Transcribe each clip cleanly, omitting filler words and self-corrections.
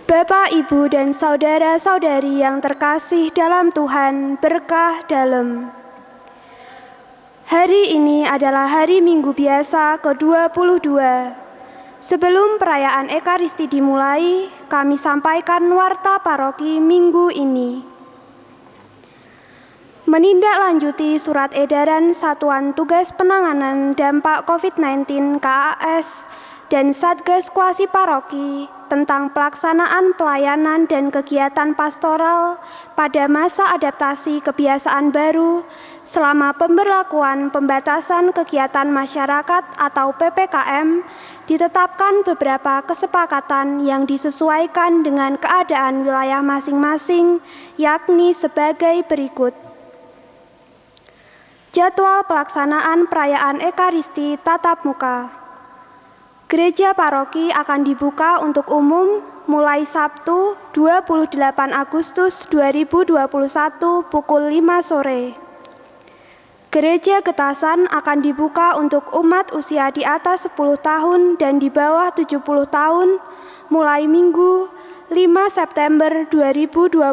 Bapak, Ibu, dan saudara-saudari yang terkasih dalam Tuhan, berkah dalam. Hari ini adalah hari Minggu biasa ke-22. Sebelum perayaan Ekaristi dimulai, kami sampaikan warta paroki minggu ini. Menindaklanjuti surat edaran Satuan Tugas Penanganan Dampak COVID-19 KAS dan Satgas Kuasi Paroki tentang pelaksanaan pelayanan dan kegiatan pastoral pada masa adaptasi kebiasaan baru selama pemberlakuan pembatasan kegiatan masyarakat atau PPKM, ditetapkan beberapa kesepakatan yang disesuaikan dengan keadaan wilayah masing-masing, yakni sebagai berikut. Jadwal pelaksanaan perayaan Ekaristi tatap muka. Gereja paroki akan dibuka untuk umum mulai Sabtu 28 Agustus 2021 pukul 5 sore. Gereja Getasan akan dibuka untuk umat usia di atas 10 tahun dan di bawah 70 tahun mulai Minggu 5 September 2021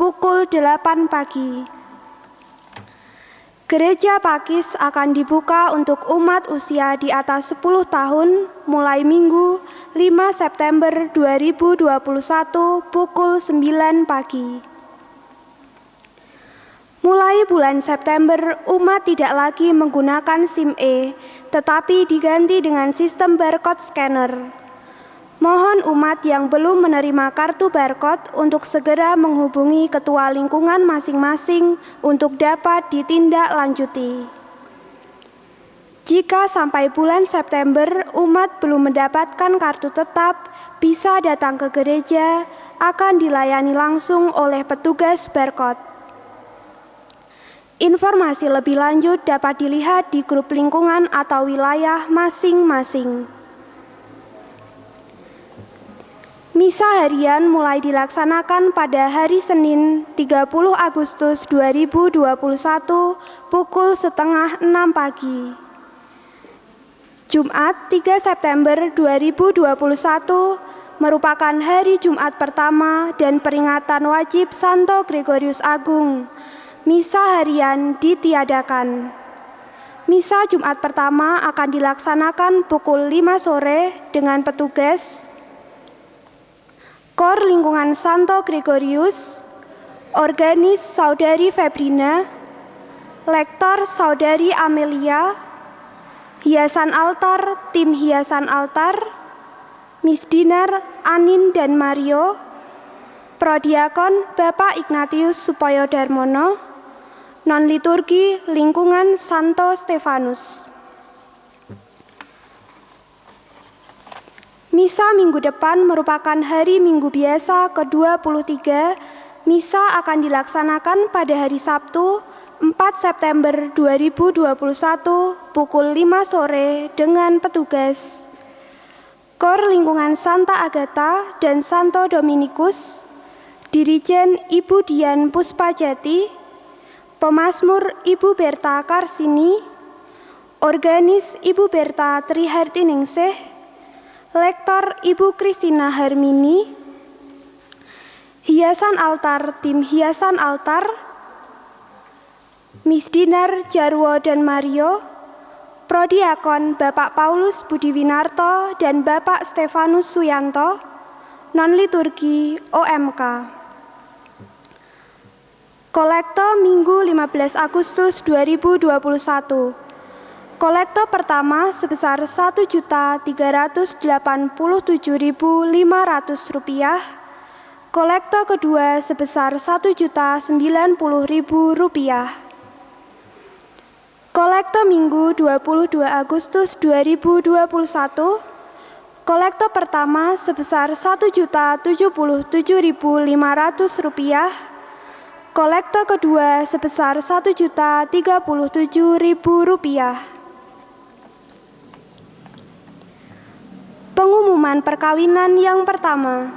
pukul 8 pagi. Gereja Pakis akan dibuka untuk umat usia di atas 10 tahun mulai Minggu 5 September 2021 pukul 9 pagi. Mulai bulan September, umat tidak lagi menggunakan SIM E, tetapi diganti dengan sistem barcode scanner. Mohon umat yang belum menerima kartu barcode untuk segera menghubungi ketua lingkungan masing-masing untuk dapat ditindaklanjuti. Jika sampai bulan September umat belum mendapatkan kartu tetap, bisa datang ke gereja, akan dilayani langsung oleh petugas barcode. Informasi lebih lanjut dapat dilihat di grup lingkungan atau wilayah masing-masing. Misa harian mulai dilaksanakan pada hari Senin 30 Agustus 2021 pukul setengah 6 pagi. Jumat 3 September 2021 merupakan hari Jumat pertama dan peringatan wajib Santo Gregorius Agung. Misa harian ditiadakan. Misa Jumat pertama akan dilaksanakan pukul 5 sore dengan petugas Kor Lingkungan Santo Gregorius, Organis Saudari Febrina, Lektor Saudari Amelia, Hiasan Altar, Tim Hiasan Altar, Misdinar Anin dan Mario, Prodiakon Bapak Ignatius Supoyo Darmono, Non-liturgi Lingkungan Santo Stefanus. Misa minggu depan merupakan hari Minggu biasa ke-23. Misa akan dilaksanakan pada hari Sabtu 4 September 2021 pukul 5 sore dengan petugas Kor Lingkungan Santa Agatha dan Santo Dominikus, Dirijen Ibu Dian Puspajati, Pemasmur Ibu Berta Karsini, Organis Ibu Berta Trihartiningsih, Lektor Ibu Kristina Harmini, Hiasan Altar Tim Hiasan Altar, Misdinar Jarwo dan Mario, Prodiakon Bapak Paulus Budiwinarto dan Bapak Stefanus Suyanto, Non-liturgi OMK. Kolekto Minggu 15 Agustus 2021. Kolekto pertama sebesar Rp1.387.500. Kolekto kedua sebesar Rp1.090.000. Kolekto Minggu 22 Agustus 2021. Kolekto pertama sebesar Rp1.077.500. Kolekto kedua sebesar Rp1.037.000. Pengumuman perkawinan yang pertama.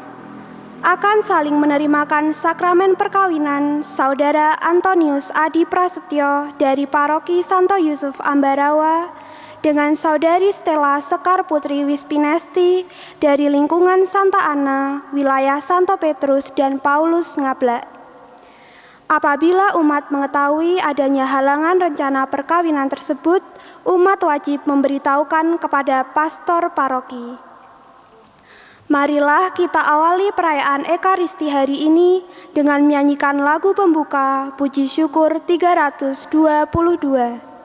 Akan saling menerimakan sakramen perkawinan Saudara Antonius Adi Prasetyo dari Paroki Santo Yusuf Ambarawa dengan saudari Stella Sekar Putri Wispinesti dari lingkungan Santa Ana, wilayah Santo Petrus dan Paulus Ngablak. Apabila umat mengetahui adanya halangan rencana perkawinan tersebut, umat wajib memberitahukan kepada pastor paroki. Marilah kita awali perayaan Ekaristi hari ini dengan menyanyikan lagu pembuka Puji Syukur 322.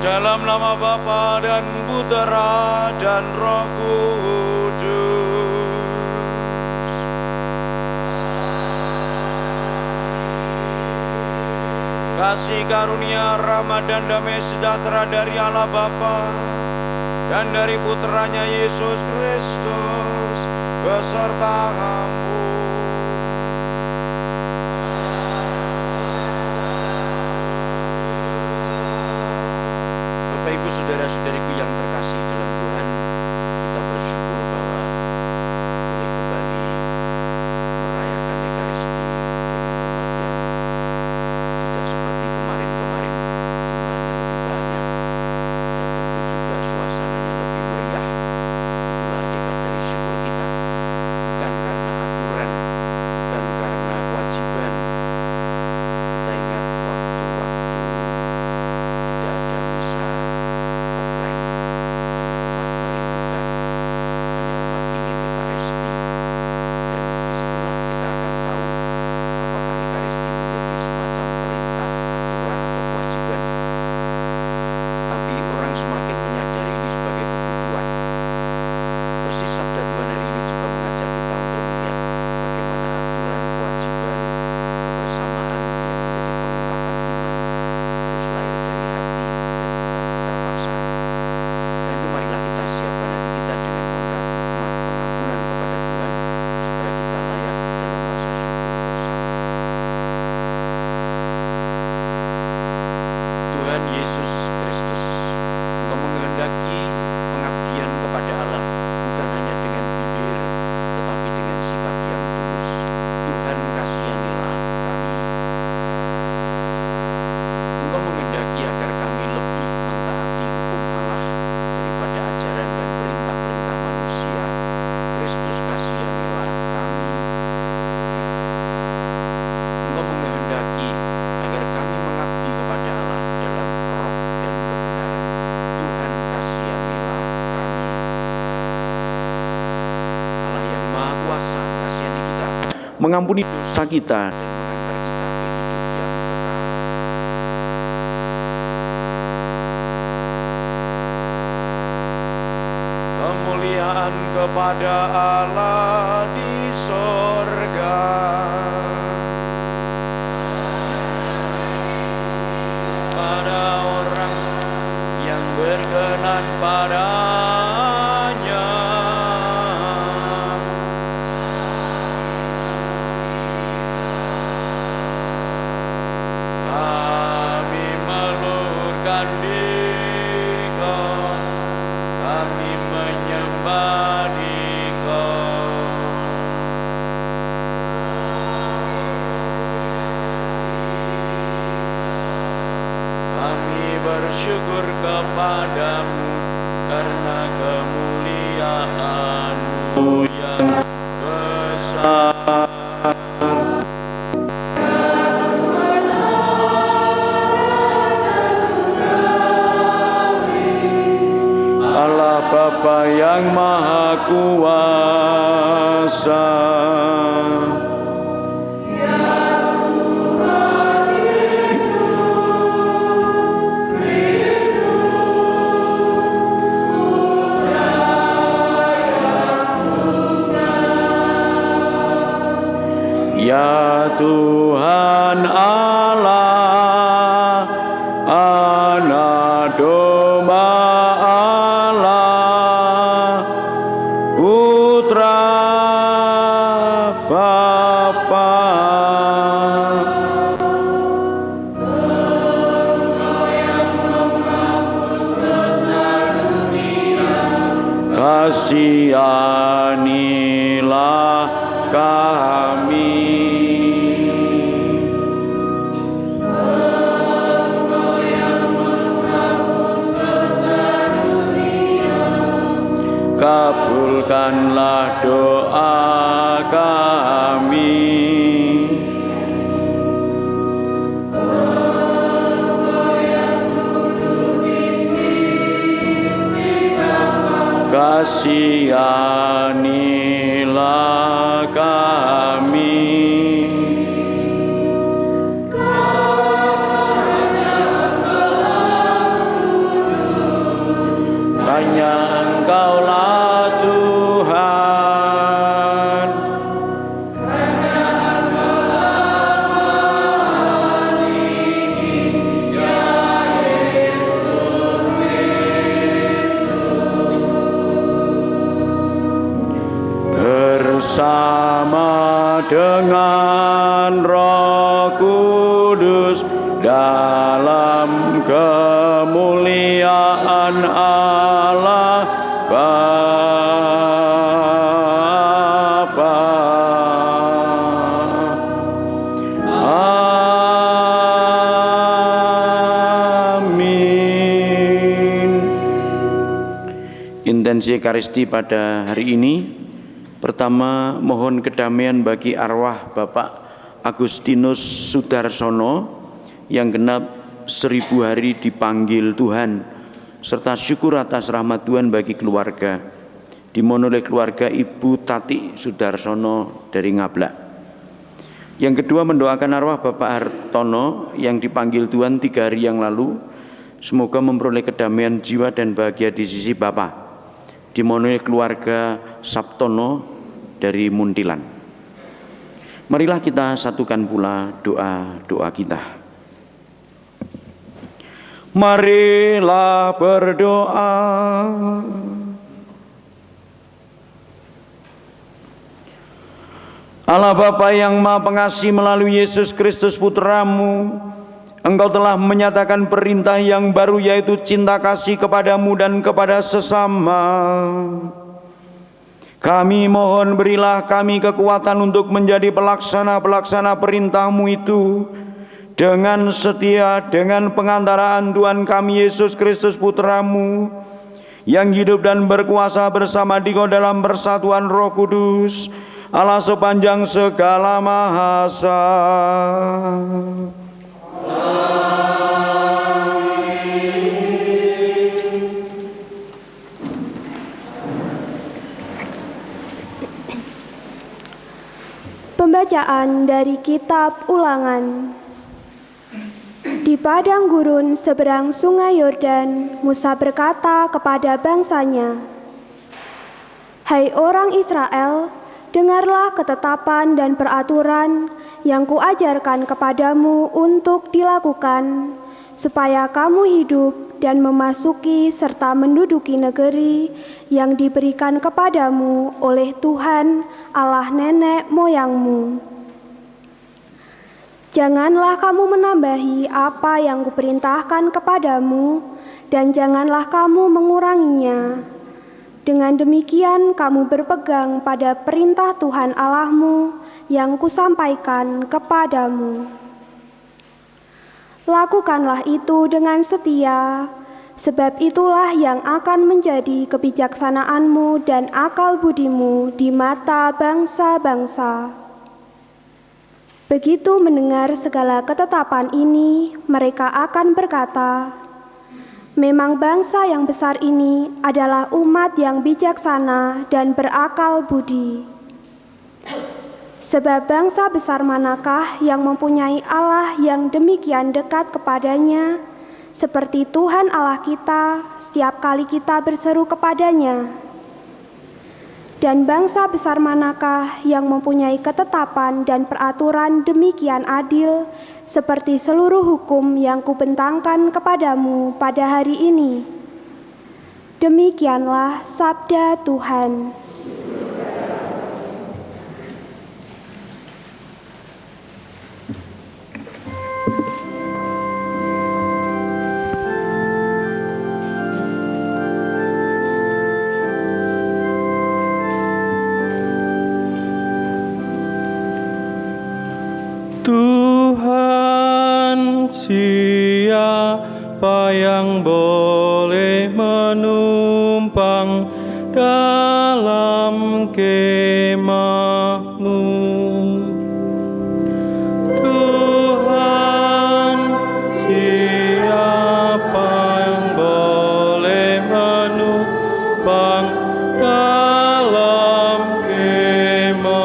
Dalam nama Bapa dan Putera dan Roh Kudus. Kasih karunia, rahmat dan damai sejahtera dari Allah Bapa dan dari Putranya Yesus Kristus beserta kamu. Bapak Ibu saudara-saudariku yang terkasih dalam Tuhan, kita bersyukur bahwa boleh kembali merayakan Ekaristi dengan umat yang tidak seperti kemarin-kemarin, jumlahnya lebih banyak dan tentu juga suasananya lebih meriah. Itulah dekat dari syukur kita, bukan karena aturan, bukan karena kewajiban. Kita ingat waktu-waktu tidak ada misa offline, umat merindukan, hanya umat ingin Ekaristi, dan disitulah kita akan tahu apakah Ekaristi menjadi semacam perintah, aturan atau kewajiban. Tapi orang semakin menyadari ini sebagai kebutuhan. Persis sabda Tuhan hari ini juga mengajak kita untuk melihat bagaimana aturan, kewajiban, kebersamaan yang menjadi penguatan iman harus lahir dari hati dan bukan keterpaksaan. Karena itu marilah kita siapkan hati kita dengan mengaku pengampunan kepada Tuhan supaya kita layak dalam rasa syukur bersama. Tuhan Yesus Kristus, Engkau menghendaki pengabdian kepada Allah bukan hanya dengan bibir, tetapi dengan sikap yang tulus. Tuhan kasihanilah kami. Engkau menghendaki agar kami lebih mentaati hukum Allah daripada ajaran dan perintah-perintah manusia. Kristus kasihanilah kami. Engkau menghendaki agar kami mengabdi kepada Allah dalam roh dan kebenaran. Tuhan kasihanilah kami. Allah yang Maha Kuasa, kasihani kita, mengampuni dosa kita dan mengantar kita ke hidup yang kekal. Kemuliaan kepada Allah di sorga, pada orang yang berkenan padanya. bersyukur kepadamu karena kemuliaan-Mu yang besar. Allah Bapa yang Maha Kuasa, ya Tuhan Allah, Anak Domba Allah, Putra Bapa, kasihanilah kami. Kabulkanlah doa kami. Kasihanilah kami. Hanya Engkaulah Tuhan. Bersama dengan Roh Kudus dalam kemuliaan Allah Bapa. Amin. Intensi Ekaristi pada hari ini, pertama, mohon kedamaian bagi arwah Bapak Agustinus Sudarsono yang genap 1000 hari dipanggil Tuhan, serta syukur atas rahmat Tuhan bagi keluarga, dimohon oleh keluarga Ibu Tati Sudarsono dari Ngablak. Yang kedua, mendoakan arwah Bapak Hartono yang dipanggil Tuhan 3 hari yang lalu, semoga memperoleh kedamaian jiwa dan bahagia di sisi Bapa, dimohon oleh keluarga Sabtono dari Muntilan. Marilah kita satukan pula doa-doa kita. Marilah berdoa. Allah Bapa yang Maha Pengasih, melalui Yesus Kristus Putra-Mu, Engkau telah menyatakan perintah yang baru, yaitu cinta kasih kepadamu dan kepada sesama. Kami mohon berilah kami kekuatan untuk menjadi pelaksana-pelaksana perintah-Mu itu dengan setia, dengan pengantaraan Tuhan kami Yesus Kristus Putra-Mu yang hidup dan berkuasa bersama Dikau dalam persatuan Roh Kudus, Allah sepanjang segala mahasa. Pembacaan dari Kitab Ulangan. Di padang gurun seberang sungai Yordan, Musa berkata kepada bangsanya, "Hai orang Israel, dengarlah ketetapan dan peraturan yang kuajarkan kepadamu untuk dilakukan, supaya kamu hidup dan memasuki serta menduduki negeri yang diberikan kepadamu oleh Tuhan Allah nenek moyangmu. Janganlah kamu menambahi apa yang kuperintahkan kepadamu, dan janganlah kamu menguranginya. Dengan demikian kamu berpegang pada perintah Tuhan Allahmu yang kusampaikan kepadamu. Lakukanlah itu dengan setia, sebab itulah yang akan menjadi kebijaksanaanmu dan akal budimu di mata bangsa-bangsa. Begitu mendengar segala ketetapan ini, mereka akan berkata, "Memang bangsa yang besar ini adalah umat yang bijaksana dan berakal budi." Sebab bangsa besar manakah yang mempunyai Allah yang demikian dekat kepadanya, seperti Tuhan Allah kita setiap kali kita berseru kepadanya? Dan bangsa besar manakah yang mempunyai ketetapan dan peraturan demikian adil, seperti seluruh hukum yang kubentangkan kepadamu pada hari ini? Demikianlah sabda Tuhan. Tuhan, siapa yang boleh menumpang dalam kemah-Mu? Tuhan, siapa yang boleh menumpang dalam kemah-Mu?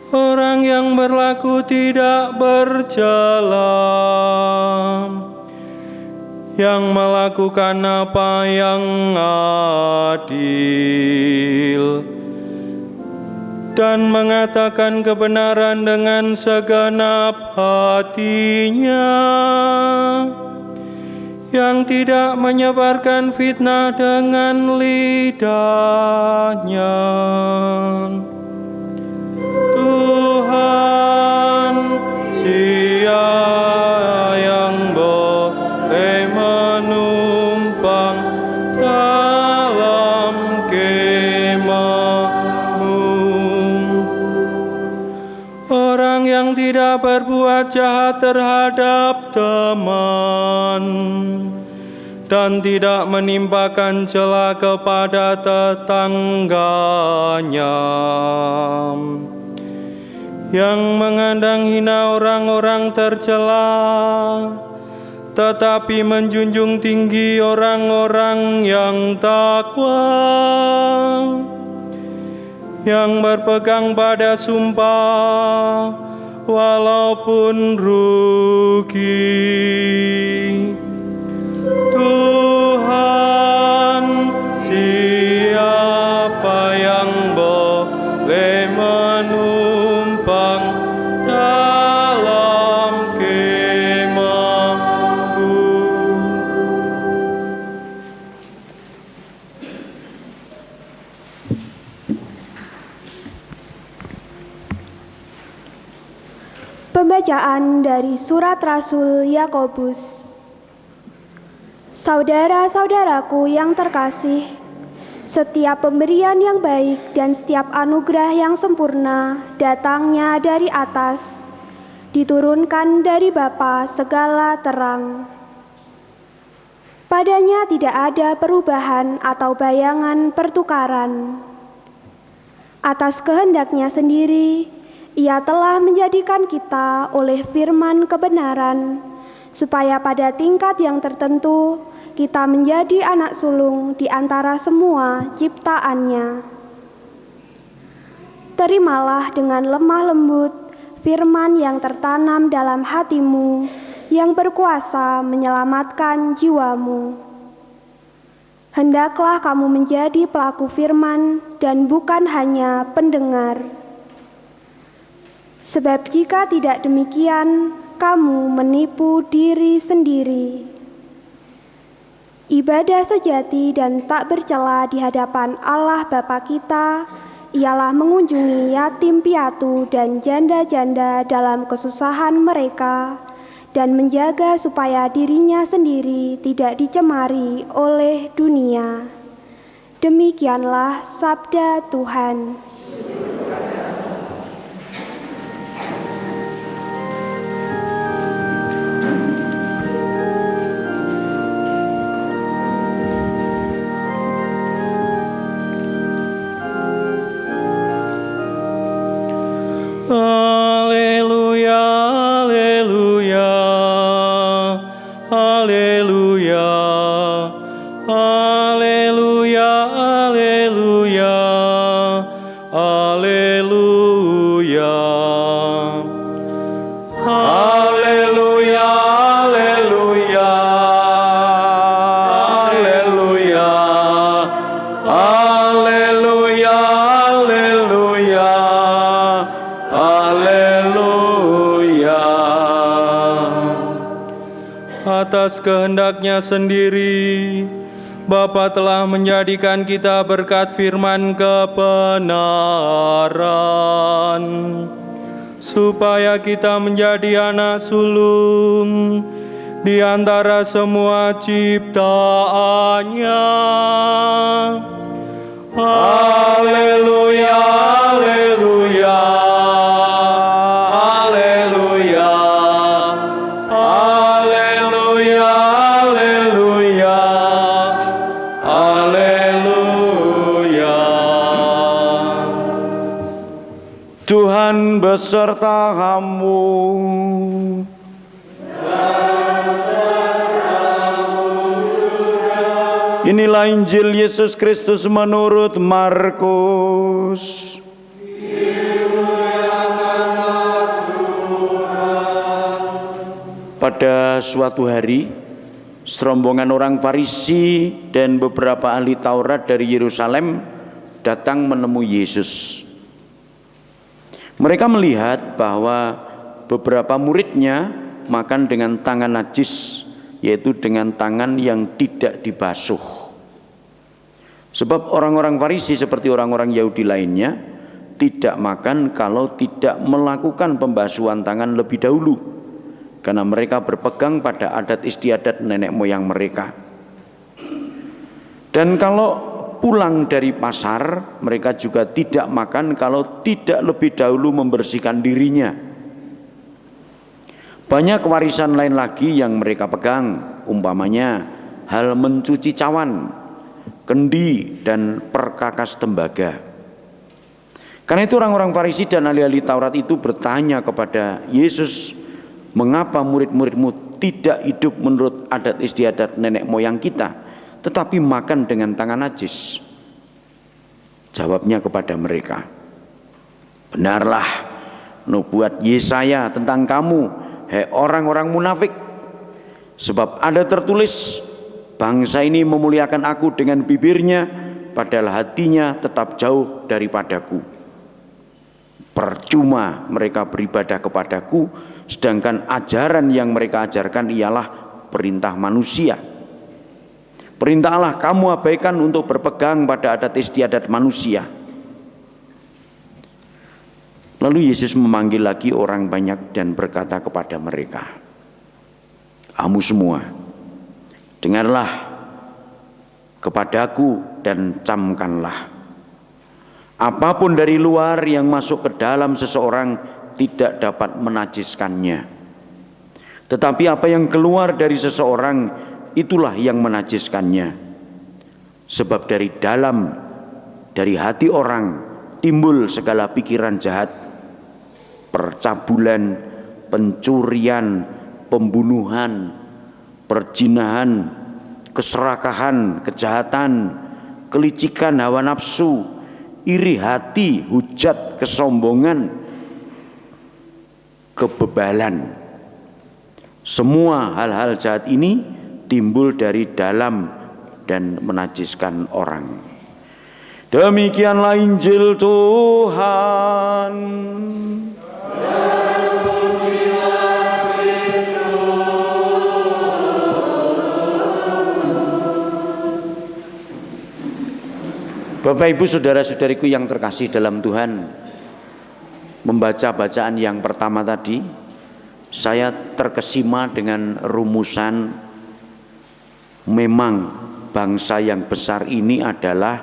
Orang yang berlaku tidak berjalan, yang melakukan apa yang adil, dan mengatakan kebenaran dengan segenap hatinya, yang tidak menyebarkan fitnah dengan lidahnya. Tuhan, siapa yang boleh menumpang dalam kemah-Mu? Orang yang tidak berbuat jahat terhadap teman dan tidak menimpakan cela kepada tetangganya, yang memandang hina orang-orang tercela, tetapi menjunjung tinggi orang-orang yang takwa, yang berpegang pada sumpah walaupun rugi. Tuhan, siapa yang boleh menumpang dalam kemah-Mu? Pembacaan dari Surat Rasul Yakobus. Saudara-saudaraku yang terkasih, setiap pemberian yang baik dan setiap anugerah yang sempurna datangnya dari atas, diturunkan dari Bapa segala terang. Padanya tidak ada perubahan atau bayangan pertukaran. Atas kehendaknya sendiri, Ia telah menjadikan kita oleh firman kebenaran, supaya pada tingkat yang tertentu kita menjadi anak sulung di antara semua ciptaannya. Terimalah dengan lemah lembut firman yang tertanam dalam hatimu, yang berkuasa menyelamatkan jiwamu. Hendaklah kamu menjadi pelaku firman dan bukan hanya pendengar. Sebab jika tidak demikian, kamu menipu diri sendiri. Ibadah sejati dan tak bercela di hadapan Allah Bapa kita ialah mengunjungi yatim piatu dan janda-janda dalam kesusahan mereka dan menjaga supaya dirinya sendiri tidak dicemari oleh dunia. Demikianlah sabda Tuhan. atas kehendak-Nya sendiri, Bapa telah menjadikan kita berkat firman kebenaran, supaya kita menjadi anak sulung di antara semua ciptaan-Nya. Haleluya, haleluya, haleluya, haleluya, haleluya, haleluya. Tuhan beserta kamu. Inilah Injil Yesus Kristus menurut Markus. Pada suatu hari, serombongan orang Farisi dan beberapa ahli Taurat dari Yerusalem datang menemui Yesus. Mereka melihat bahwa beberapa muridnya makan dengan tangan najis, yaitu dengan tangan yang tidak dibasuh. Sebab orang-orang Farisi seperti orang-orang Yahudi lainnya tidak makan kalau tidak melakukan pembasuhan tangan lebih dahulu, karena mereka berpegang pada adat istiadat nenek moyang mereka. Dan kalau pulang dari pasar, mereka juga tidak makan kalau tidak lebih dahulu membersihkan dirinya. Banyak warisan lain lagi yang mereka pegang, umpamanya hal mencuci cawan, kendi, dan perkakas tembaga. Karena itu orang-orang Farisi dan ahli-ahli Taurat itu bertanya kepada Yesus, mengapa murid-muridmu tidak hidup menurut adat istiadat nenek moyang kita, tetapi makan dengan tangan najis? Jawabnya kepada mereka, benarlah nubuat Yesaya tentang kamu, hei orang-orang munafik. Sebab ada tertulis, bangsa ini memuliakan aku dengan bibirnya, padahal hatinya tetap jauh daripadaku. Percuma mereka beribadah kepadaku, sedangkan ajaran yang mereka ajarkan ialah perintah manusia. Perintah Allah kamu abaikan untuk berpegang pada adat istiadat manusia. Lalu Yesus memanggil lagi orang banyak dan berkata kepada mereka, kamu semua, dengarlah kepadaku dan camkanlah. Apapun dari luar yang masuk ke dalam seseorang tidak dapat menajiskannya. Tetapi apa yang keluar dari seseorang, itulah yang menajiskannya. Sebab dari dalam, dari hati orang, timbul segala pikiran jahat, percabulan, pencurian, pembunuhan, perzinahan, keserakahan, kejahatan, kelicikan, hawa nafsu, iri hati, hujat, kesombongan, kebebalan. Semua hal-hal jahat ini timbul dari dalam dan menajiskan orang. Demikianlah Injil Tuhan. Bapak Ibu saudara-saudariku yang terkasih dalam Tuhan, membaca bacaan yang pertama tadi, saya terkesima dengan rumusan memang bangsa yang besar ini adalah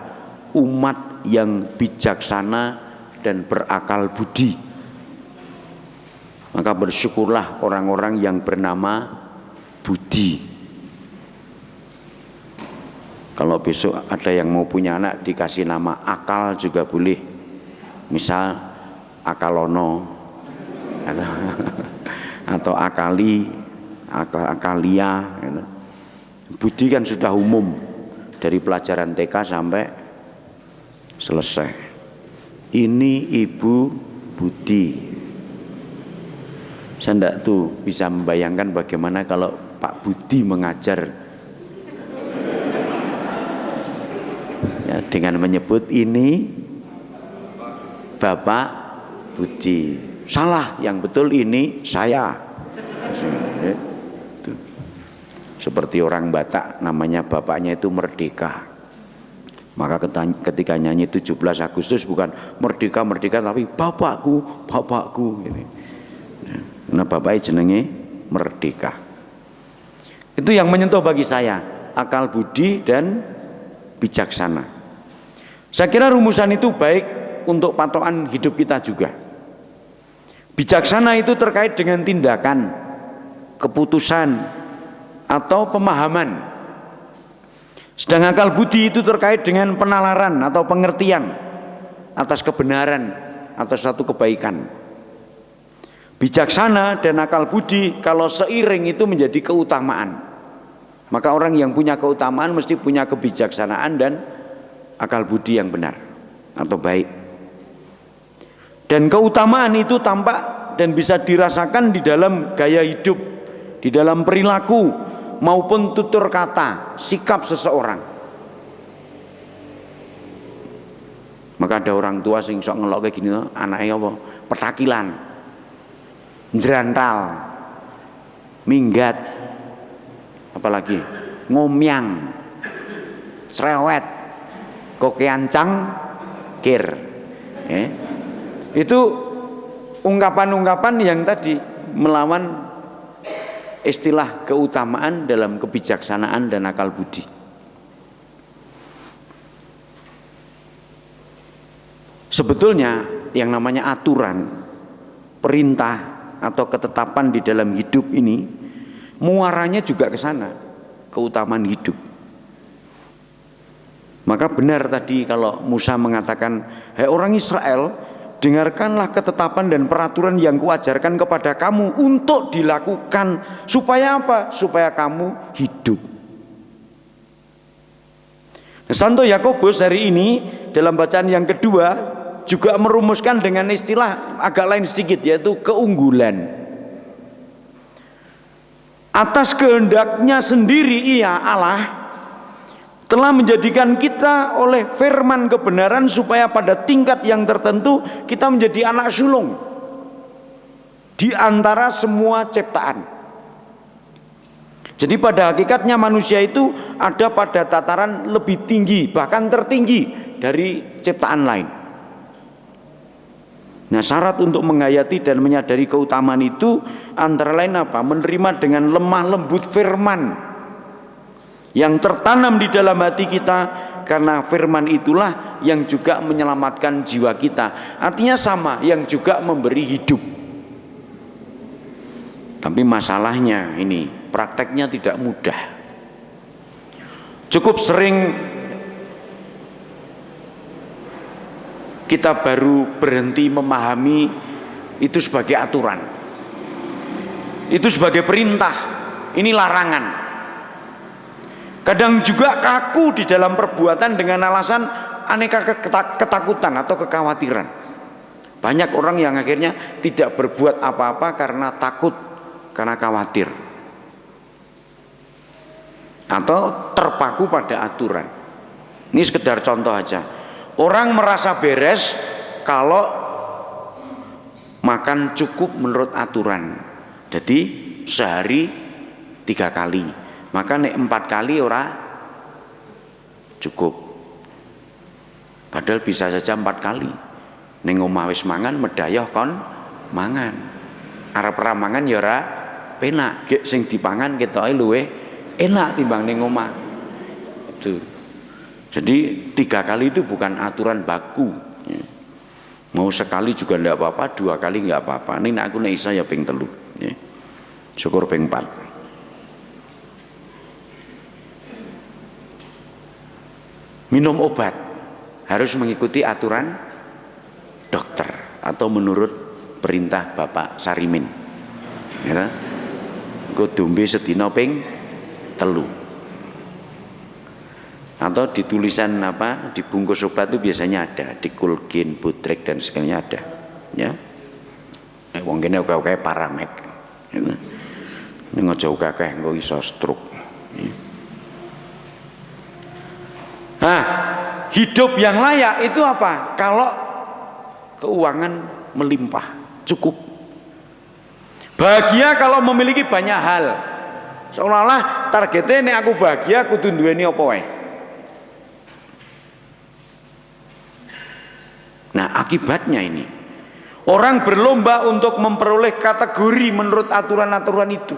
umat yang bijaksana dan berakal budi. Maka bersyukurlah orang-orang yang bernama Budi. Kalau besok ada yang mau punya anak dikasih nama Akal juga boleh. Misal Akalono atau Akali, Akalia. Budi kan sudah umum dari pelajaran TK sampai selesai. Ini Ibu Budi. Saya enggak tuh bisa membayangkan bagaimana kalau Pak Budi mengajar ya, dengan menyebut ini Bapak Budi. Salah, yang betul ini saya. Seperti orang Batak namanya bapaknya itu Merdeka. Maka ketika nyanyi 17 Agustus bukan merdeka merdeka tapi bapakku bapakku gitu. Karena bapaknya jenenge Merdeka. Itu yang menyentuh bagi saya, akal budi dan bijaksana. Saya kira rumusan itu baik untuk patokan hidup kita juga. Bijaksana itu terkait dengan tindakan, keputusan, atau pemahaman. Sedang akal budi itu terkait dengan penalaran atau pengertian atas kebenaran, atas satu kebaikan. Bijaksana dan akal budi kalau seiring itu menjadi keutamaan. Maka orang yang punya keutamaan mesti punya kebijaksanaan dan akal budi yang benar atau baik. Dan keutamaan itu tampak dan bisa dirasakan di dalam gaya hidup, di dalam perilaku maupun tutur kata, sikap seseorang. Maka ada orang tua sing sok ngelok kayak gini, anaknya apa? Petakilan, njrantal, minggat, apalagi ngomyang, cerewet, kokeancang, kir. Itu ungkapan-ungkapan yang tadi melawan istilah keutamaan dalam kebijaksanaan dan akal budi. Sebetulnya yang namanya aturan, perintah atau ketetapan di dalam hidup ini muaranya juga ke sana, keutamaan hidup. Maka benar tadi kalau Musa mengatakan, "Hai orang Israel, dengarkanlah ketetapan dan peraturan yang kuajarkan kepada kamu untuk dilakukan." Supaya apa? Supaya kamu hidup. Nah, Santo Yakobus hari ini dalam bacaan yang kedua juga merumuskan dengan istilah agak lain sedikit, yaitu keunggulan. Atas kehendaknya sendiri ia Allah telah menjadikan kita oleh firman kebenaran supaya pada tingkat yang tertentu kita menjadi anak sulung di antara semua ciptaan. Jadi pada hakikatnya manusia itu ada pada tataran lebih tinggi, bahkan tertinggi dari ciptaan lain. Nah, syarat untuk menghayati dan menyadari keutamaan itu antara lain apa? Menerima dengan lemah lembut firman yang tertanam di dalam hati kita, karena firman itulah yang juga menyelamatkan jiwa kita. Artinya sama, yang juga memberi hidup. Tapi masalahnya ini prakteknya tidak mudah. Cukup sering kita baru berhenti memahami itu sebagai aturan, itu sebagai perintah, ini larangan. Kadang juga kaku di dalam perbuatan dengan alasan aneka ketakutan atau kekhawatiran. Banyak orang yang akhirnya tidak berbuat apa-apa karena takut, karena khawatir, atau terpaku pada aturan. Ini sekedar contoh aja. Orang merasa beres kalau makan cukup menurut aturan. Jadi sehari 3 kali. Maka nek 4 kali ora cukup. Padahal bisa saja 4 kali. Ning omah wis mangan medhayoh kon mangan. Arep ra mangan ya ora penak. Gek sing dipangan ketoke luwih enak timbang ning omah. Itu. Jadi 3 kali itu bukan aturan baku. Mau sekali juga enggak apa-apa, 2 kali enggak apa-apa. Ning aku nek isa ya ping 3. Syukur ping 4. Minum obat harus mengikuti aturan dokter atau menurut perintah Bapak Sarimin. Ya, engko dombe sedina ping 3. Atau di tulisan apa, di bungkus obat itu biasanya ada, di Kulgin, Butrek dan sekalinya ada. Ya, wong kene oke-oke Paramek. Ning aja akeh engko iso stroke. Nah, hidup yang layak itu apa? Kalau keuangan melimpah, cukup. Bahagia kalau memiliki banyak hal. Seolah-olah targetnya nek aku bahagia kudu duweni apa wae. Nah, akibatnya ini orang berlomba untuk memperoleh kategori menurut aturan-aturan itu.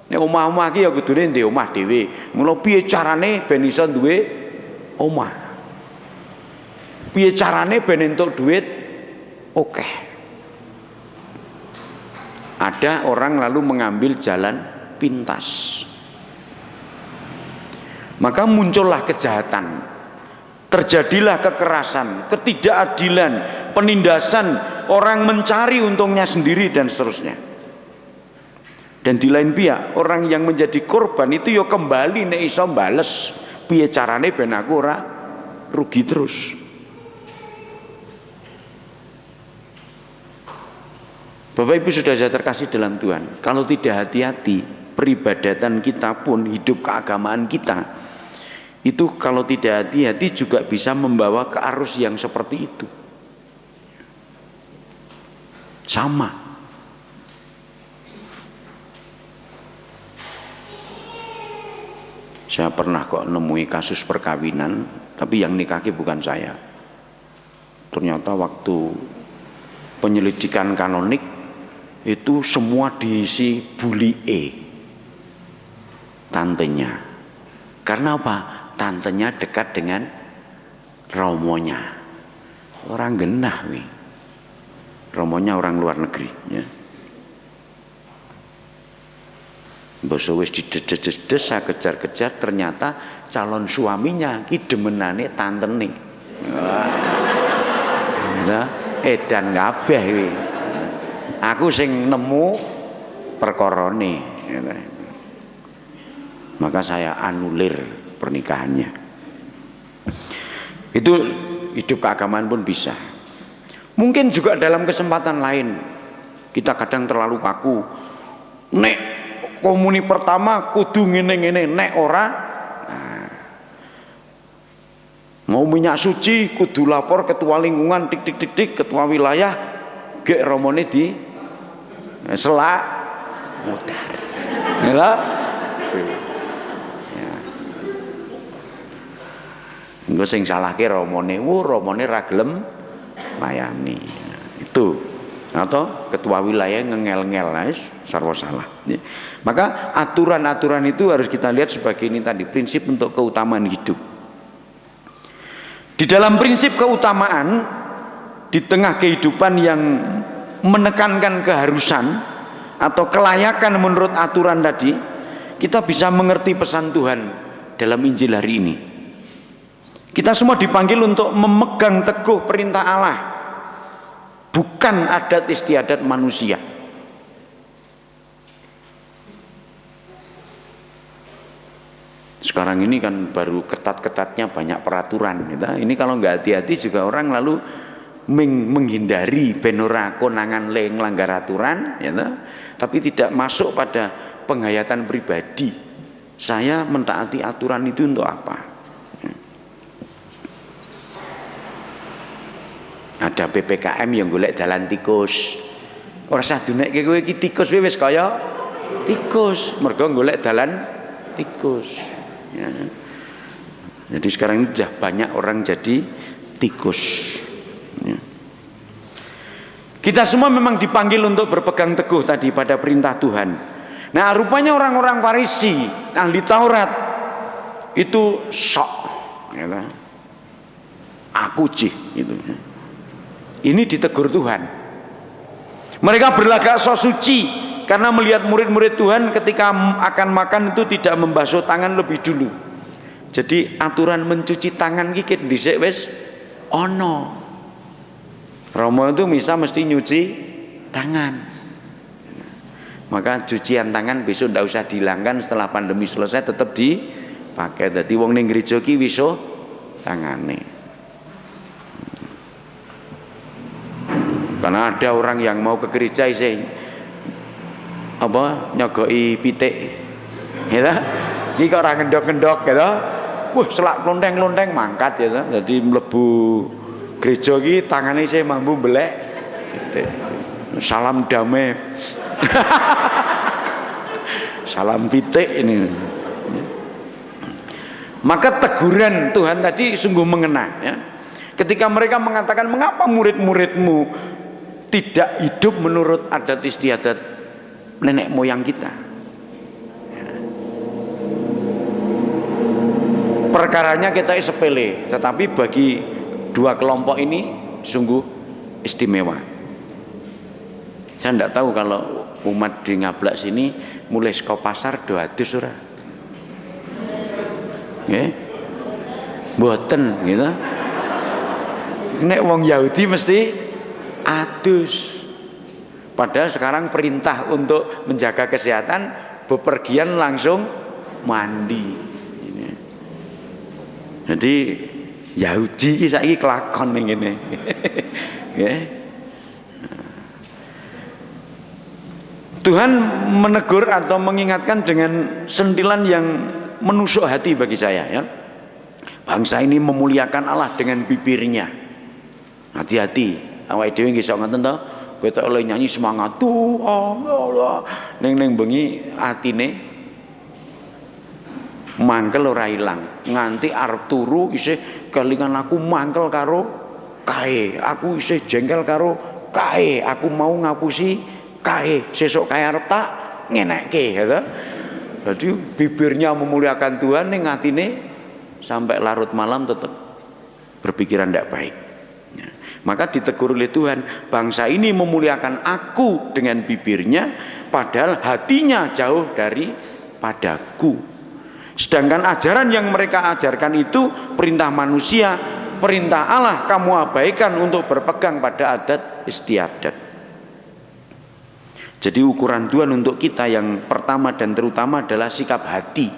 Nek omah-omah iki ya kudune ndek omah dhewe. Mula piye carane ben iso duwe omah? Piye carane ben entuk duit oke. Ada orang lalu mengambil jalan pintas. Maka muncullah kejahatan. Terjadilah kekerasan, ketidakadilan, penindasan, orang mencari untungnya sendiri dan seterusnya. Dan di lain pihak orang yang menjadi korban itu ya kembali nek iso bales piye carane ben aku ora rugi terus. Bapak Ibu saudara terkasih dalam Tuhan, kalau tidak hati-hati peribadatan kita pun, hidup keagamaan kita itu kalau tidak hati-hati juga bisa membawa ke arus yang seperti itu. Sama. Saya pernah kok nemui kasus perkawinan, tapi yang nikahnya bukan saya. Ternyata waktu penyelidikan kanonik itu semua diisi bulie tantenya. Karena apa? Tantenya dekat dengan romonya. Orang genah wi. Romonya orang luar negeri ya. Basa wis didedes-dedes, saya kejar-kejar, ternyata calon suaminya ki demenane tantene. Wah. Edan kabeh kuwi. Aku sing nemu perkorone. Maka saya anulir pernikahannya. Itu hidup keagamaan pun bisa. Mungkin juga dalam kesempatan lain kita kadang terlalu kaku. Nek komuni pertama kudu ngene-ngene, nek ora mau minyak suci kudu lapor ketua lingkungan tik ketua wilayah gek romone di selak mutar. Ya. Engko sing salahke romone ra gelem layani. Itu atau ketua wilayah ngengel-ngel sarwa salah. Maka aturan-aturan itu harus kita lihat sebagai ini tadi prinsip untuk keutamaan hidup. Di dalam prinsip keutamaan di tengah kehidupan yang menekankan keharusan atau kelayakan menurut aturan tadi, kita bisa mengerti pesan Tuhan dalam Injil hari ini. Kita semua dipanggil untuk memegang teguh perintah Allah, bukan adat istiadat manusia. Sekarang ini kan baru ketat-ketatnya banyak peraturan gitu. Ini kalau nggak hati-hati juga orang lalu menghindari benora konangan nglanggar aturan gitu. Tapi tidak masuk pada penghayatan pribadi. Saya mentaati aturan itu untuk apa? Ada PPKM yang golek dalan tikus. Ora usah dunekke kowe iki tikus wis kaya tikus, mergo golek dalan tikus. Ya. Jadi sekarang ini sudah banyak orang jadi tikus. Ya. Kita semua memang dipanggil untuk berpegang teguh tadi pada perintah Tuhan. Nah, rupanya orang-orang Farisi, ahli Taurat itu sok, ya. Aku cih, gitu. Ini ditegur Tuhan. Mereka berlagak sok suci karena melihat murid-murid Tuhan ketika akan makan itu tidak membasuh tangan lebih dulu. Jadi aturan mencuci tangan iki dhisik wis ana. Romo itu mesti nyuci tangan. Maka cucian tangan besok ndak usah dihilangkan, setelah pandemi selesai tetap dipakai. Dadi wong ning gereja ki wis tangane. Karena ada orang yang mau ke gereja isih nyogoi pitik. Ya. Iki kok ora ngendok-ngendok gitu. Wah, selak klonteng-klonteng mangkat ya. Jadi mlebu gereja iki tangane isih mambu belek. Salam damai. salam pitik ini. Maka teguran Tuhan tadi sungguh mengena ya. Ketika mereka mengatakan, mengapa murid-muridmu tidak hidup menurut adat istiadat nenek moyang kita ya. Perkaranya kita sepele, tetapi bagi dua kelompok ini sungguh istimewa. Saya tidak tahu kalau umat di Ngablak sini mulai saka pasar do adus ora. Nggih. Mboten gitu. Nek wong Yahudi mesti adus. Padahal sekarang perintah untuk menjaga kesehatan bepergian langsung mandi. Jadi Yahudi saiki kelakon ning ngene. Nggih. Tuhan menegur atau mengingatkan dengan sentilan yang menusuk hati bagi saya ya. Bangsa ini memuliakan Allah dengan bibirnya. Hati-hati, awake dhewe nggih iso ngoten to. Kowe tok oleh nyanyi semangat Tuhan Allah. Ning bengi atine mangkel ora ilang. Nganti arep turu isih kelingan aku mangkel karo kae. Aku isih jengkel karo kae. Aku mau ngapusi kae, sesuk kae arep tak ngenekke gitu. Jadi bibirnya memuliakan Tuhan, ning atine sampai larut malam tetap berpikiran tidak baik ya. Maka ditegur oleh Tuhan, bangsa ini memuliakan aku dengan bibirnya padahal hatinya jauh dari padaku. Sedangkan ajaran yang mereka ajarkan itu perintah manusia, perintah Allah kamu abaikan untuk berpegang pada adat istiadat. Jadi ukuran Tuhan untuk kita yang pertama dan terutama adalah sikap hati.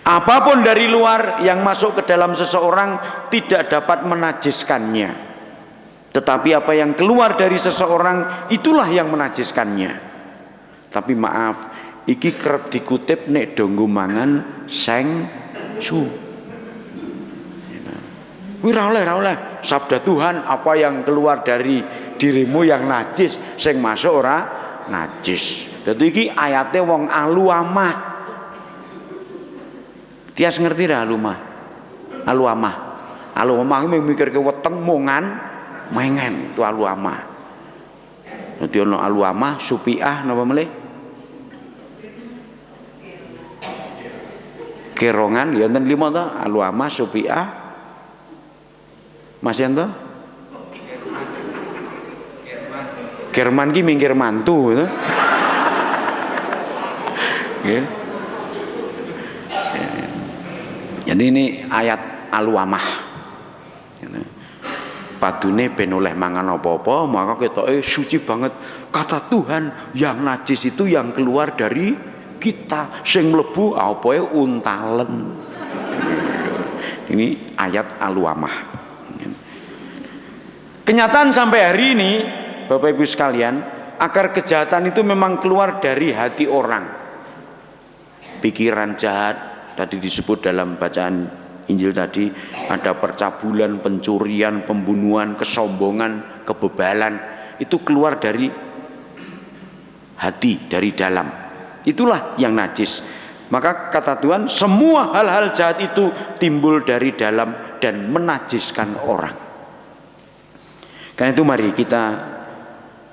Apapun dari luar yang masuk ke dalam seseorang tidak dapat menajiskannya. Tetapi apa yang keluar dari seseorang itulah yang menajiskannya. Tapi maaf, iki kerep dikutip nek donggo mangan seng su. Ora oleh sabda Tuhan, apa yang keluar dari dirimu yang najis sing masuk ora najis. Dadi iki ayate wong alu amah. Tias ngerti ra alu amah? Alu amah. Alu amah mikirke weteng mongan mengen itu alu amah. Dadi ana alu amah, supiah napa melih? Kerongan ya enten 5 to, alu amah, supiah. Mas Yanto? Kerman ki minggir mantu gitu. Okay. Jadi ini ayat aluamah. Padune ben oleh mangan apa-apa, maka kita suci banget. Kata Tuhan, yang najis itu yang keluar dari kita, sing mlebu apae untalen. Ini ayat aluamah. Kenyataan sampai hari ini Bapak Ibu sekalian, akar kejahatan itu memang keluar dari hati orang. Pikiran jahat tadi disebut dalam bacaan Injil tadi, ada percabulan, pencurian, pembunuhan, kesombongan, kebebalan, itu keluar dari hati, dari dalam. Itulah yang najis. Maka kata Tuhan, semua hal-hal jahat itu timbul dari dalam dan menajiskan orang. Karena itu mari kita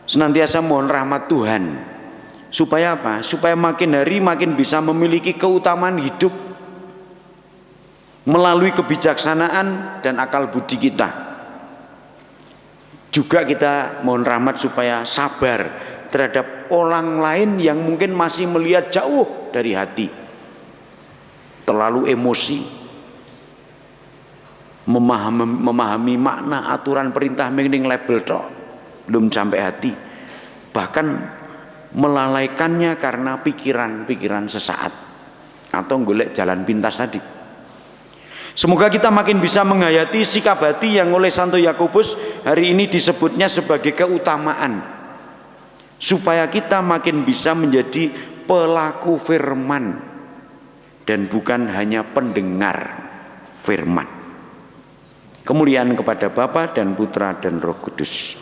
senantiasa mohon rahmat Tuhan. Supaya apa? Supaya makin hari makin bisa memiliki keutamaan hidup melalui kebijaksanaan dan akal budi kita. Juga kita mohon rahmat supaya sabar terhadap orang lain yang mungkin masih melihat jauh dari hati, terlalu emosi, memahami makna aturan perintah mending label tok, belum sampai hati, bahkan melalaikannya karena pikiran-pikiran sesaat atau golek jalan pintas tadi. Semoga kita makin bisa menghayati sikap hati yang oleh Santo Yakobus hari ini disebutnya sebagai keutamaan, supaya kita makin bisa menjadi pelaku firman dan bukan hanya pendengar firman. Kemuliaan kepada Bapa dan Putra dan Roh Kudus.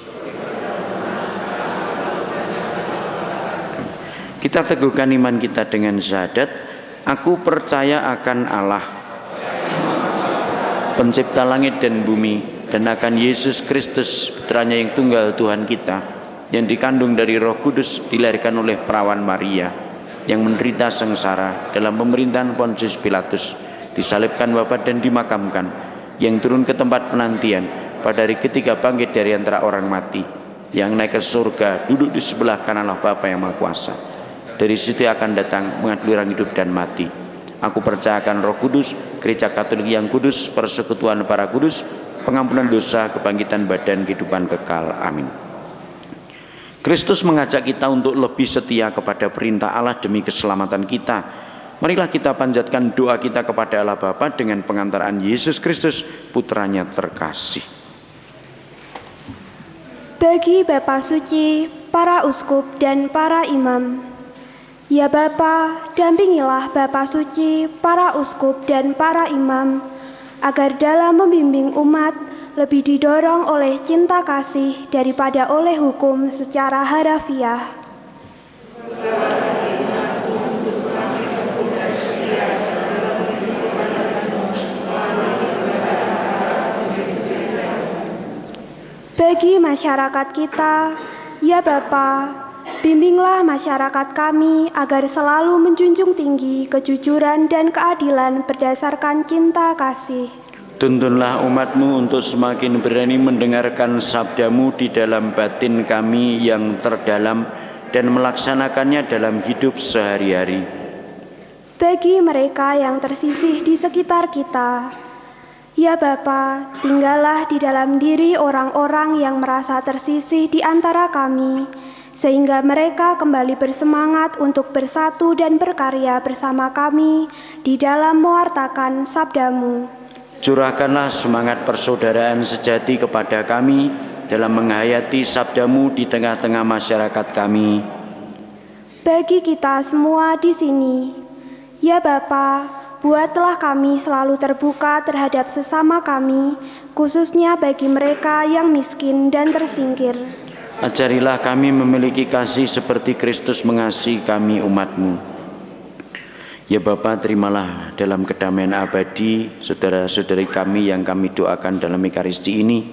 Kita teguhkan iman kita dengan syahadat, aku percaya akan Allah, pencipta langit dan bumi, dan akan Yesus Kristus, putranya yang tunggal Tuhan kita, yang dikandung dari Roh Kudus, dilahirkan oleh perawan Maria, yang menderita sengsara dalam pemerintahan Pontius Pilatus, disalibkan, wafat dan dimakamkan, yang turun ke tempat penantian, pada hari ketiga bangkit dari antara orang mati, yang naik ke surga, duduk di sebelah kanan Allah Bapa yang Maha Kuasa. Dari situ akan datang mengadili orang hidup dan mati. Aku percayakan Roh Kudus, Gereja Katolik yang kudus, persekutuan para kudus, pengampunan dosa, kebangkitan badan, kehidupan kekal. Amin. Kristus mengajak kita untuk lebih setia kepada perintah Allah demi keselamatan kita. Marilah kita panjatkan doa kita kepada Allah Bapa dengan pengantaran Yesus Kristus, putranya terkasih. Bagi Bapa Suci, para uskup dan para imam, ya Bapa, dampingilah Bapa Suci, para uskup dan para imam, agar dalam membimbing umat lebih didorong oleh cinta kasih daripada oleh hukum secara harafiah. Bagi masyarakat kita, ya Bapa, bimbinglah masyarakat kami agar selalu menjunjung tinggi kejujuran dan keadilan berdasarkan cinta kasih. Tuntunlah umat-Mu untuk semakin berani mendengarkan sabda-Mu di dalam batin kami yang terdalam dan melaksanakannya dalam hidup sehari-hari. Bagi mereka yang tersisih di sekitar kita, ya Bapa, tinggallah di dalam diri orang-orang yang merasa tersisih di antara kami, sehingga mereka kembali bersemangat untuk bersatu dan berkarya bersama kami di dalam mewartakan sabda-Mu. Curahkanlah semangat persaudaraan sejati kepada kami dalam menghayati sabda-Mu di tengah-tengah masyarakat kami. Bagi kita semua di sini, ya Bapa, buatlah kami selalu terbuka terhadap sesama kami, khususnya bagi mereka yang miskin dan tersingkir. Ajarilah kami memiliki kasih seperti Kristus mengasihi kami umat-Mu. Ya Bapa, terimalah dalam kedamaian abadi saudara-saudari kami yang kami doakan dalam Ekaristi ini.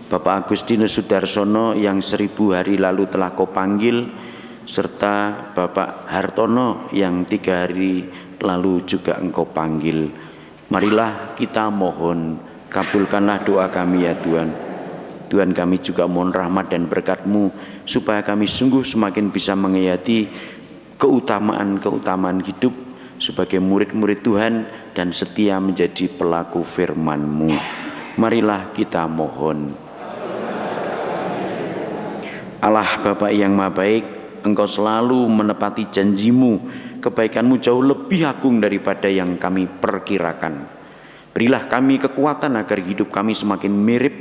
Bapak Agustinus Sudarsono yang 1000 hari lalu telah Kau panggil, serta Bapak Hartono yang 3 hari lalu juga Engkau panggil. Marilah kita mohon, kabulkanlah doa kami ya Tuhan. Tuhan, kami juga mohon rahmat dan berkat-Mu supaya kami sungguh semakin bisa menghayati keutamaan-keutamaan hidup sebagai murid-murid Tuhan dan setia menjadi pelaku firman-Mu. Marilah kita mohon. Allah Bapa yang Maha Baik, Engkau selalu menepati janji-Mu, kebaikan-Mu jauh lebih agung daripada yang kami perkirakan. Berilah kami kekuatan agar hidup kami semakin mirip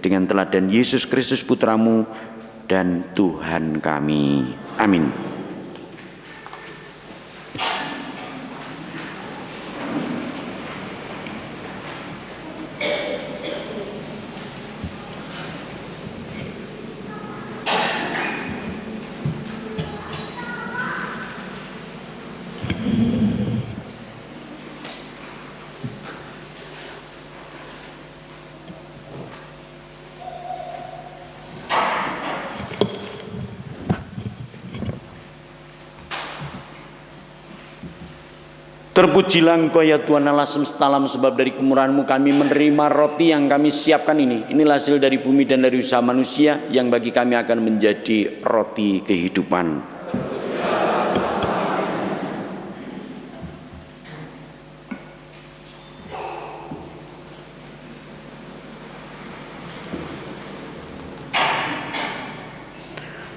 dengan teladan Yesus Kristus Putra-Mu dan Tuhan kami. Amin. Terpujilah Engkau ya Tuhan Allah semesta alam, sebab dari kemurahan-Mu kami menerima roti yang kami siapkan ini. Inilah hasil dari bumi dan dari usaha manusia yang bagi kami akan menjadi roti kehidupan.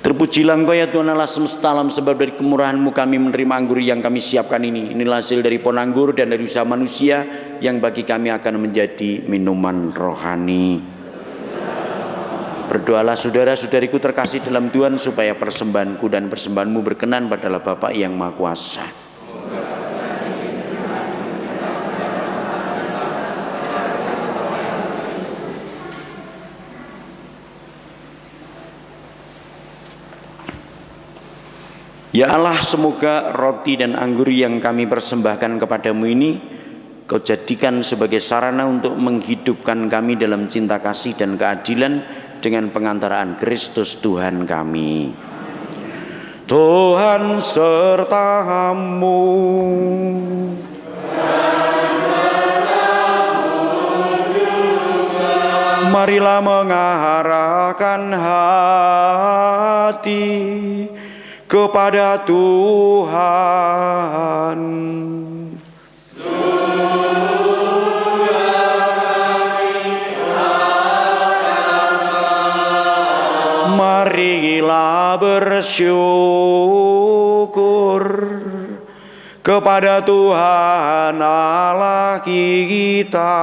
Terpujilah Engkau ya Tuhan Allah semesta alam, sebab dari kemurahan-Mu kami menerima anggur yang kami siapkan ini. Inilah hasil dari pohon anggur dan dari usaha manusia yang bagi kami akan menjadi minuman rohani. Berdoalah saudara-saudariku terkasih dalam Tuhan, supaya persembahanku dan persembahanmu berkenan pada Allah Bapa yang Maha Kuasa. Ya Allah, semoga roti dan anggur yang kami persembahkan kepadamu ini Kau jadikan sebagai sarana untuk menghidupkan kami dalam cinta kasih dan keadilan dengan pengantaraan Kristus Tuhan kami. Tuhan sertamu. Marilah mengarahkan hati kepada Tuhan. Marilah bersyukur kepada Tuhan Allah kita.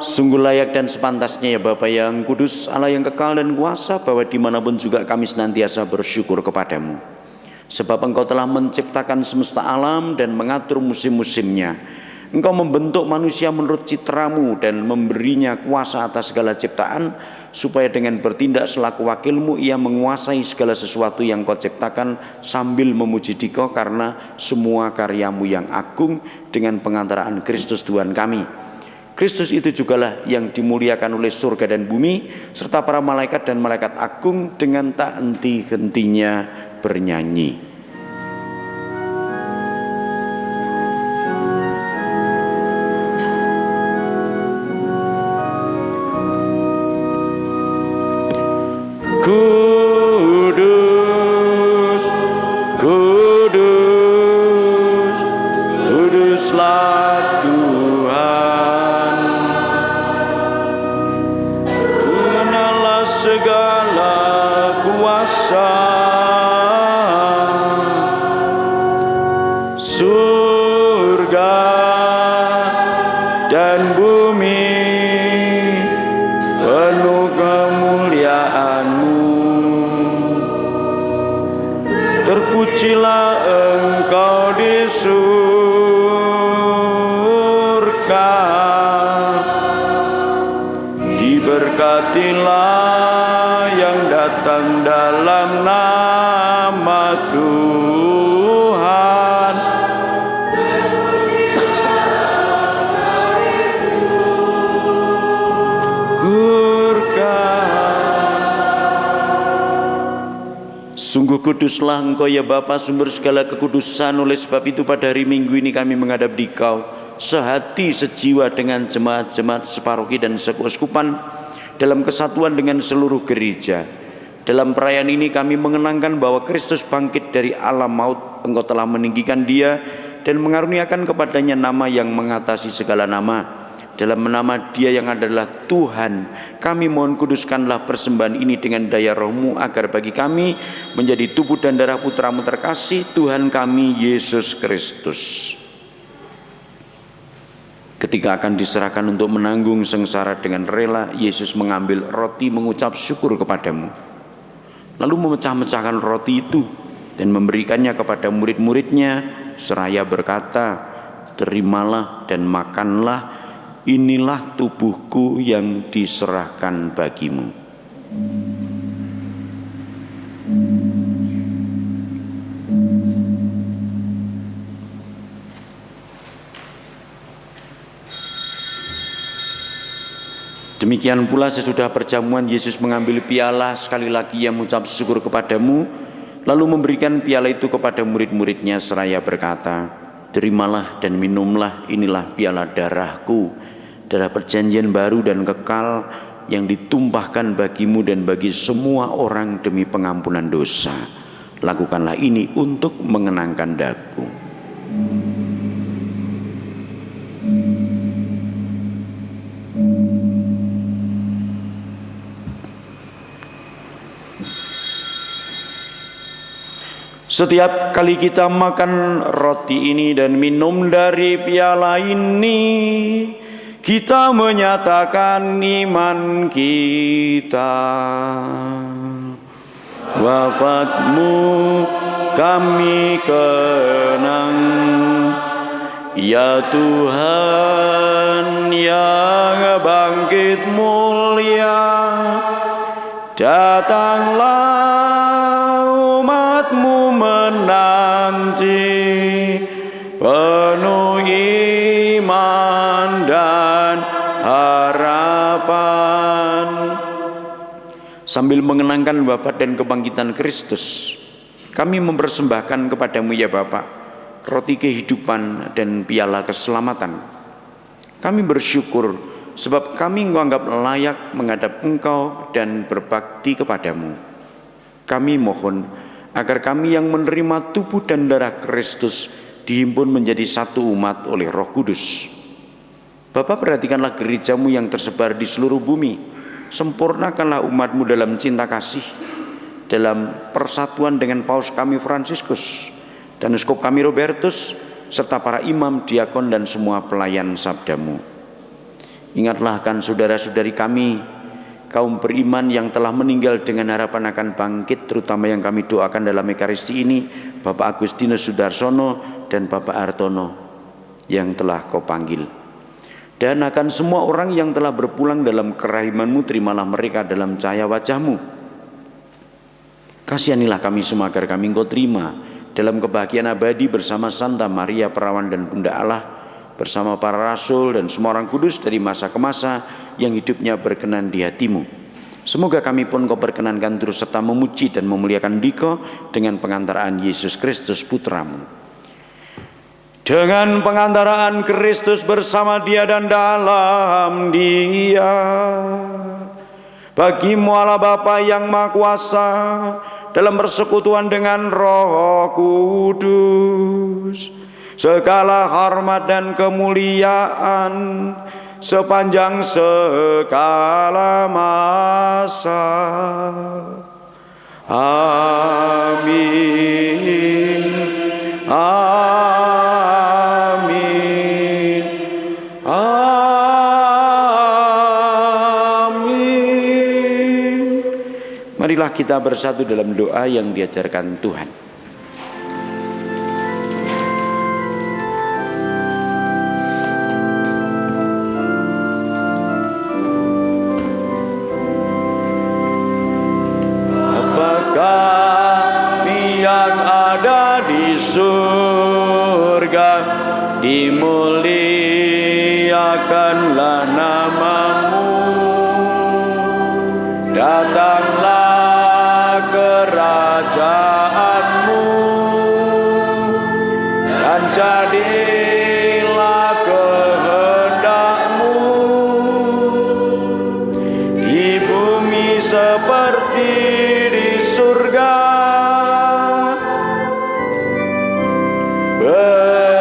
Sungguh layak dan sepantasnya ya Bapa yang kudus, Allah yang kekal dan kuasa, bahwa dimanapun juga kami senantiasa bersyukur kepadamu. Sebab Engkau telah menciptakan semesta alam dan mengatur musim-musimnya. Engkau membentuk manusia menurut citramu dan memberinya kuasa atas segala ciptaan, supaya dengan bertindak selaku wakilmu ia menguasai segala sesuatu yang Kau ciptakan sambil memuji Dikau karena semua karyamu yang agung dengan pengantaraan Kristus Tuhan kami. Kristus itu jugalah yang dimuliakan oleh surga dan bumi serta para malaikat dan malaikat agung dengan tak henti-hentinya bernyanyi. Kudus, kudus, kuduslah Tuhan, Tuhan Allah segala kuasa. Surga dan bumi penuh kemuliaan-Mu. Terpujilah Engkau di surga, diberkatilah yang datang dalam nama Tuhan. Sungguh kuduslah Engkau ya Bapa, sumber segala kekudusan. Oleh sebab itu pada hari Minggu ini kami menghadap Dikau sehati sejiwa dengan jemaat-jemaat separoki dan sekeuskupan dalam kesatuan dengan seluruh gereja. Dalam perayaan ini kami mengenangkan bahwa Kristus bangkit dari alam maut. Engkau telah meninggikan Dia dan mengaruniakan kepadanya nama yang mengatasi segala nama. Dalam nama Dia yang adalah Tuhan, kami mohon kuduskanlah persembahan ini dengan daya Roh-Mu, agar bagi kami menjadi tubuh dan darah Putra-Mu terkasih, Tuhan kami Yesus Kristus. Ketika akan diserahkan untuk menanggung sengsara dengan rela, Yesus mengambil roti, mengucap syukur kepadamu, lalu memecah-mecahkan roti itu dan memberikannya kepada murid-muridnya, seraya berkata, "Terimalah dan makanlah, inilah tubuhku yang diserahkan bagimu." Demikian pula sesudah perjamuan Yesus mengambil piala, sekali lagi Ia mengucap syukur kepadamu, lalu memberikan piala itu kepada murid-muridnya seraya berkata, "Terimalah dan minumlah, inilah piala darahku, darah perjanjian baru dan kekal yang ditumpahkan bagimu dan bagi semua orang demi pengampunan dosa. Lakukanlah ini untuk mengenangkan daku." Setiap kali kita makan roti ini dan minum dari piala ini, kita menyatakan iman kita. Wafat-Mu kami kenang, Ya Tuhan yang bangkit mulia, datanglah umat-Mu menanti, penuh iman dan harapan. Sambil mengenangkan wafat dan kebangkitan Kristus, kami mempersembahkan kepada-Mu ya Bapa roti kehidupan dan piala keselamatan. Kami bersyukur sebab kami menganggap layak menghadap Engkau dan berbakti kepada-Mu. Kami mohon agar kami yang menerima tubuh dan darah Kristus dihimpun menjadi satu umat oleh Roh Kudus. Bapa, perhatikanlah gereja-Mu yang tersebar di seluruh bumi. Sempurnakanlah umat-Mu dalam cinta kasih, dalam persatuan dengan Paus kami Fransiskus dan Uskup kami Robertus, serta para imam, diakon, dan semua pelayan sabda-Mu. Ingatlah akan saudara-saudari kami, kaum beriman yang telah meninggal dengan harapan akan bangkit, terutama yang kami doakan dalam Ekaristi ini, Bapak Agustinus Sudarsono dan Bapak Hartono yang telah Kau panggil. Dan akan semua orang yang telah berpulang dalam kerahiman-Mu, terimalah mereka dalam cahaya wajah-Mu. Kasihanilah kami semua agar kami Engkau terima dalam kebahagiaan abadi bersama Santa Maria Perawan dan Bunda Allah, bersama para rasul dan semua orang kudus dari masa ke masa yang hidupnya berkenan di hati-Mu. Semoga kami pun Kau perkenankan terus serta memuji dan memuliakan Dikau dengan pengantaraan Yesus Kristus Putra-Mu. Dengan pengantaraan Kristus bersama Dia dan dalam Dia, bagi-Mu Allah Bapa yang Maha Kuasa, dalam persekutuan dengan Roh Kudus, segala hormat dan kemuliaan sepanjang segala masa. Amin. Amin. Amin. Marilah kita bersatu dalam doa yang diajarkan Tuhan. Surga, dimuliakanlah nama-Mu, datanglah kerajaan-Mu, dan jadilah kehendak-Mu di bumi seperti di surga.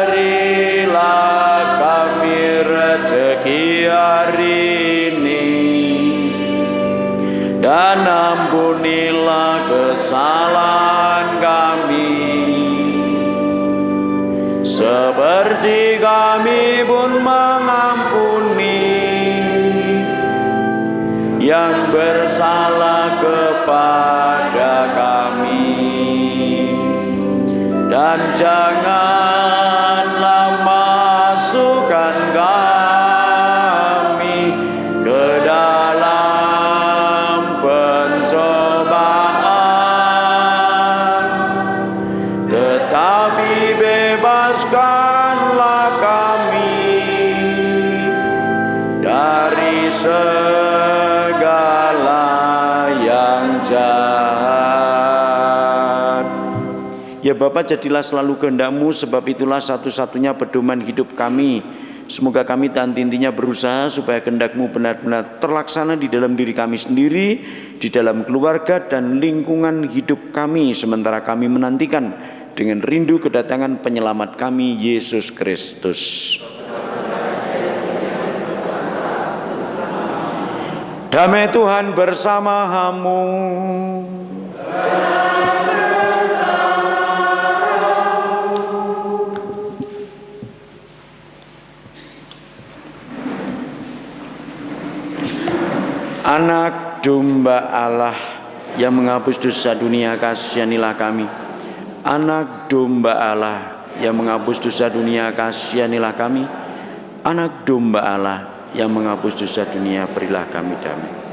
Berilah kami rezeki hari ini, dan ampunilah kesalahan kami, seperti kami pun mengampuni yang bersalah kepada kami. Dan janganlah masukkan kami ke dalam pencobaan, tetapi bebaskanlah kami dari segala yang jahat. Ya Bapa, jadilah selalu kehendak-Mu, sebab itulah satu-satunya pedoman hidup kami. Semoga kami tak henti-hentinya berusaha supaya kehendak-Mu benar-benar terlaksana di dalam diri kami sendiri, di dalam keluarga dan lingkungan hidup kami, sementara kami menantikan dengan rindu kedatangan penyelamat kami, Yesus Kristus. Damai Tuhan bersama-Mu. Anak domba Allah yang menghapus dosa dunia, kasihanilah kami. Anak domba Allah yang menghapus dosa dunia, kasihanilah kami. Anak domba Allah yang menghapus dosa dunia, berilah kami damai.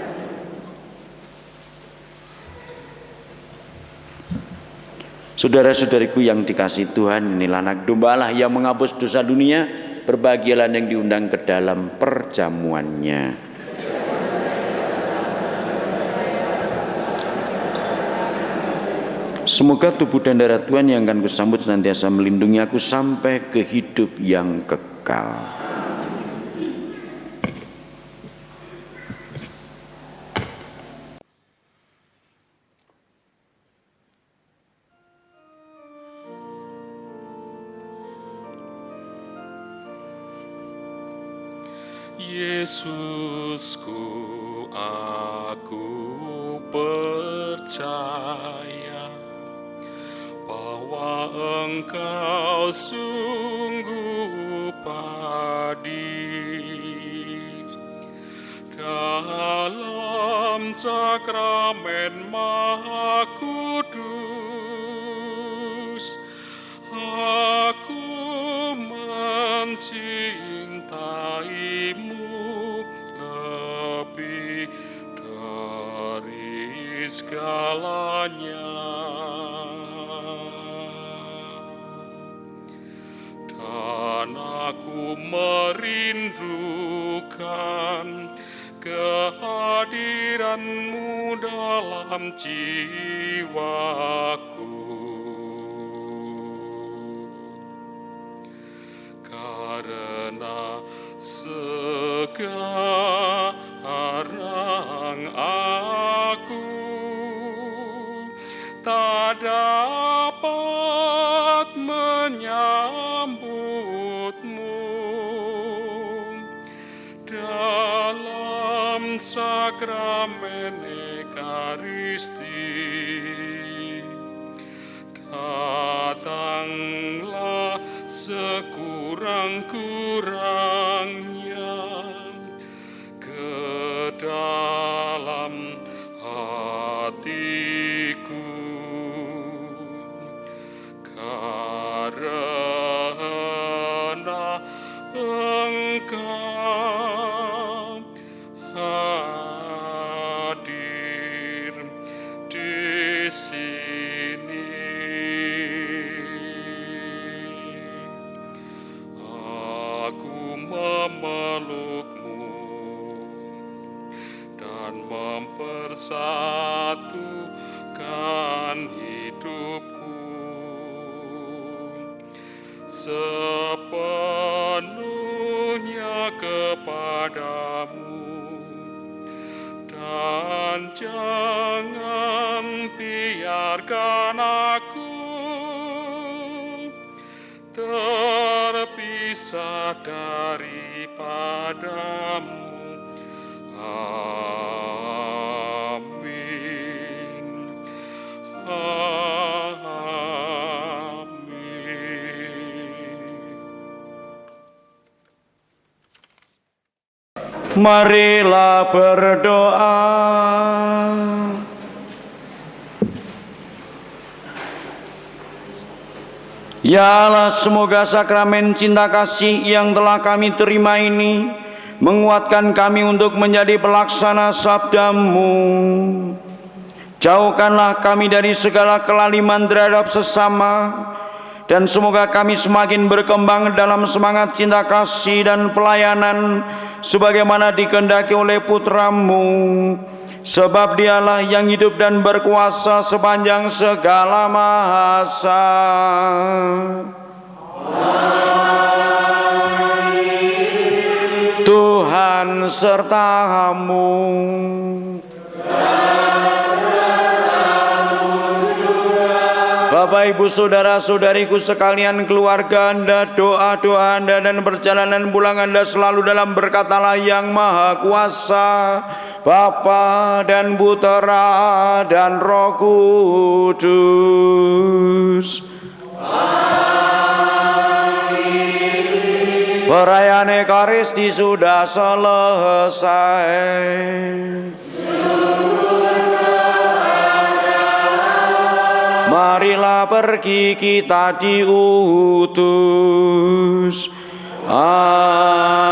Saudara-saudariku yang dikasihi Tuhan, inilah anak domba Allah yang menghapus dosa dunia. Berbahagialah yang diundang ke dalam perjamuannya. Semoga tubuh dan darah Tuhan yang akan kusambut senantiasa melindungi aku sampai ke hidup yang kekal. Yesusku, aku percaya bahwa Engkau sungguh hadir dalam sakramen Maha Kudus. Aku mencintaimu lebih dari segalanya, dan aku merindukan kehadiran-Mu dalam jiwaku. Karena sekarang aku tak dapat menyambut-Mu dalam sakramen Ekaristi. Datanglah sekurang-kurangnya ke dalam hatiku, karena Engkau hadir di sini. Aku memeluk-Mu dan mempersatukan hidupku sepenuhnya kepadamu, dan jangan biarkan aku terpisah daripadamu. Amin. Amin. Marilah berdoa. Ya Allah, semoga sakramen cinta kasih yang telah kami terima ini menguatkan kami untuk menjadi pelaksana sabda-Mu. Jauhkanlah kami dari segala kelaliman terhadap sesama, dan semoga kami semakin berkembang dalam semangat cinta kasih dan pelayanan sebagaimana dikehendaki oleh Putra-Mu, sebab Dialah yang hidup dan berkuasa sepanjang segala masa. Tuhan sertamu. Bapak, Ibu, saudara-saudariku sekalian, keluarga Anda, doa-doa Anda dan perjalanan pulang Anda selalu dalam berkat Allah yang Maha Kuasa, Bapa dan Putera dan Roh Kudus. Perayaan Ekaristi sudah selesai. marilah pergi kita diutus. Amin.